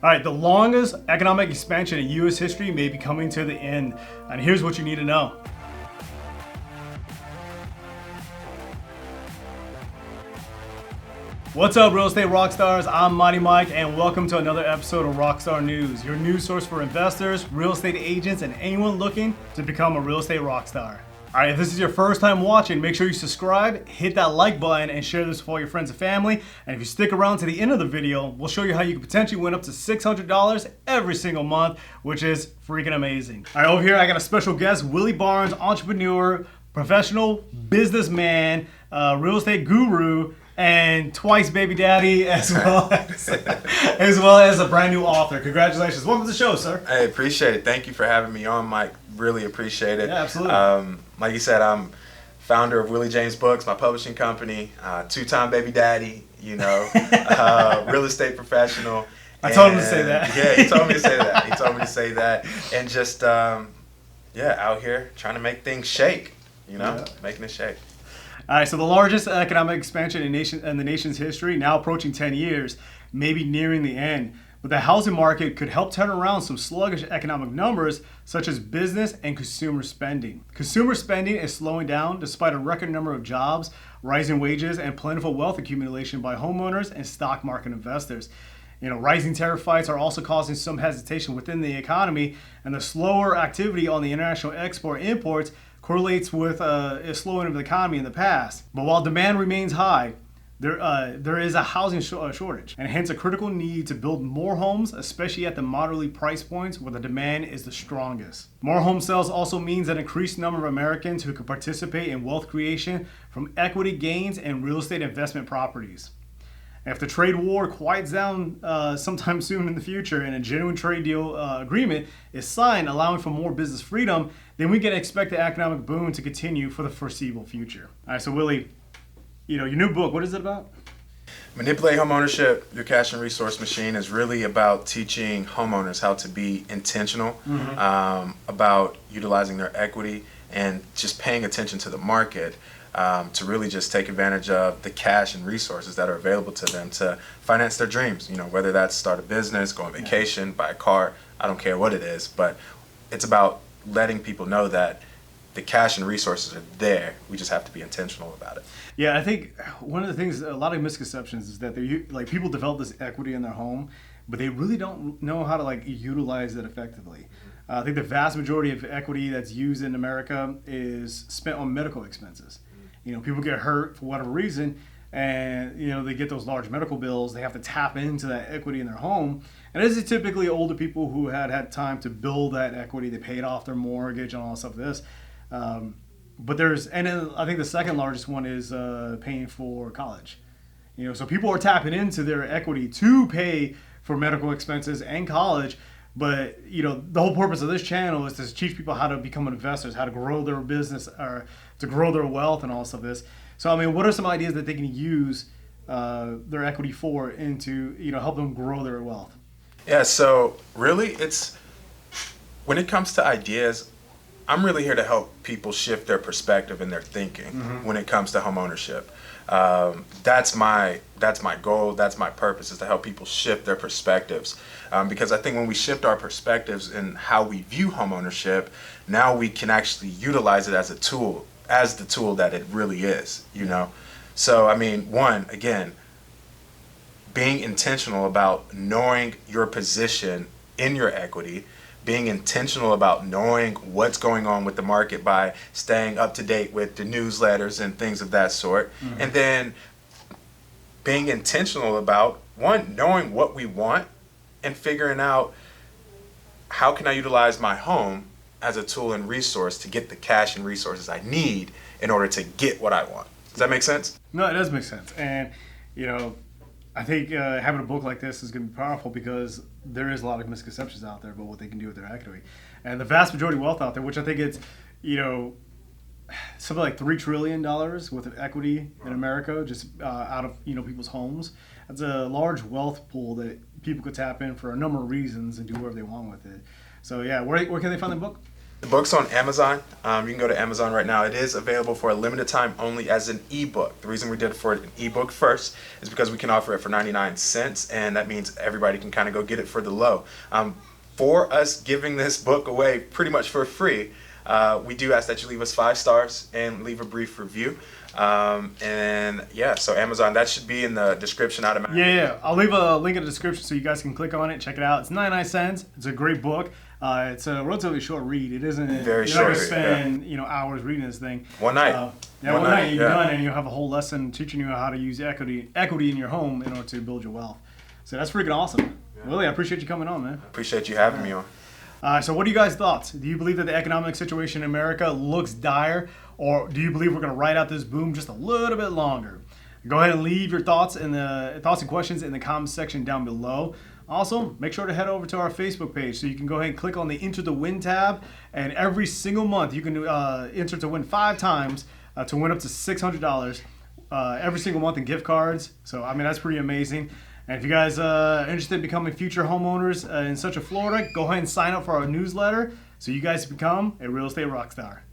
All right, the longest economic expansion in U.S. history may be coming to the end, and here's what you need to know. What's up, real estate rock stars? I'm Mighty Mike, and welcome to another episode of Rockstar News, your news source for investors, real estate agents, and anyone looking to become a real estate rock star. All right, if this is your first time watching, make sure you subscribe, hit that like button, and share this with all your friends and family. And if you stick around to the end of the video, we'll show you how you can potentially win up to $600 every single month, which is freaking amazing. All right, over here I got a special guest, Willie Barnes, entrepreneur, professional businessman, real estate guru, and twice baby daddy, as well as a brand new author. Congratulations. Welcome to the show, sir. I appreciate it. Thank you for having me on, Mike. Really appreciate it. Yeah, absolutely. Like you said, I'm founder of Willie James Books, my publishing company, two-time baby daddy, real estate professional. I told him to say that. Yeah, he told me to say that. He told me to say that. And just, out here trying to make things shake, making it shake. All right, so the largest economic expansion in the nation's history, now approaching 10 years, maybe nearing the end. But the housing market could help turn around some sluggish economic numbers, such as business and consumer spending. Consumer spending is slowing down despite a record number of jobs, rising wages, and plentiful wealth accumulation by homeowners and stock market investors. Rising tariff fights are also causing some hesitation within the economy, and the slower activity on the international export-imports correlates with a slowing of the economy in the past. But while demand remains high, there is a housing shortage, and hence a critical need to build more homes, especially at the moderately priced points where the demand is the strongest. More home sales also means an increased number of Americans who can participate in wealth creation from equity gains and real estate investment properties. If the trade war quiets down sometime soon in the future and a genuine trade deal agreement is signed allowing for more business freedom, then we can expect the economic boom to continue for the foreseeable future. All right, so Willie, your new book, what is it about? Manipulate Homeownership, Your Cash and Resource Machine is really about teaching homeowners how to be intentional about utilizing their equity and just paying attention to the market to really just take advantage of the cash and resources that are available to them to finance their dreams. Whether that's start a business, go on vacation, buy a car, I don't care what it is, but it's about letting people know that the cash and resources are there. We just have to be intentional about it. Yeah, I think one of the things, a lot of misconceptions is that people develop this equity in their home, but they really don't know how to utilize it effectively. I think the vast majority of equity that's used in America is spent on medical expenses. People get hurt for whatever reason, and they get those large medical bills. They have to tap into that equity in their home, and this is typically older people who had time to build that equity. They paid off their mortgage and all stuff like this. But then I think the second largest one is paying for college. So people are tapping into their equity to pay for medical expenses and college. But the whole purpose of this channel is to teach people how to become investors, how to grow their business, or to grow their wealth and all stuff this. So what are some ideas that they can use their equity for and to help them grow their wealth? Yeah. So really, it's when it comes to ideas, I'm really here to help people shift their perspective and their thinking when it comes to home ownership. That's my goal. That's my purpose, is to help people shift their perspectives. Because I think when we shift our perspectives in how we view home ownership, now we can actually utilize it as the tool that it really is. So again, being intentional about knowing your position in your equity, being intentional about knowing what's going on with the market by staying up to date with the newsletters and things of that sort. And then being intentional about, knowing what we want and figuring out how can I utilize my home as a tool and resource to get the cash and resources I need in order to get what I want. Does that make sense? No, it does make sense. And, I think having a book like this is going to be powerful because there is a lot of misconceptions out there about what they can do with their equity. And the vast majority of wealth out there, which I think it's, something like $3 trillion worth of equity in America, just out of, people's homes. That's a large wealth pool that people could tap in for a number of reasons and do whatever they want with it. So, yeah, where can they find the book? The book's on Amazon. You can go to Amazon right now. It is available for a limited time only as an ebook. The reason we did it for an ebook first is because we can offer it for 99 cents, and that means everybody can kind of go get it for the low. For us giving this book away pretty much for free, we do ask that you leave us 5 stars and leave a brief review. And yeah, so Amazon, that should be in the description automatically. Yeah. I'll leave a link in the description so you guys can click on it, check it out. It's 99 cents. It's a great book. It's a relatively short read. It isn't. Very you're short. Not gonna spend hours reading this thing. One night. One night you're done, and you'll have a whole lesson teaching you how to use equity in your home in order to build your wealth. So that's freaking awesome. Yeah. Willie, I appreciate you coming on, man. Appreciate you having me on. So what are you guys' thoughts? Do you believe that the economic situation in America looks dire, or do you believe we're going to ride out this boom just a little bit longer? Go ahead and leave your thoughts and questions in the comments section down below. Also, make sure to head over to our Facebook page so you can go ahead and click on the Enter to Win tab, and every single month you can enter to win 5 times to win up to $600 every single month in gift cards. So I mean, that's pretty amazing. And if you guys are interested in becoming future homeowners in Central Florida, go ahead and sign up for our newsletter so you guys become a real estate rock star.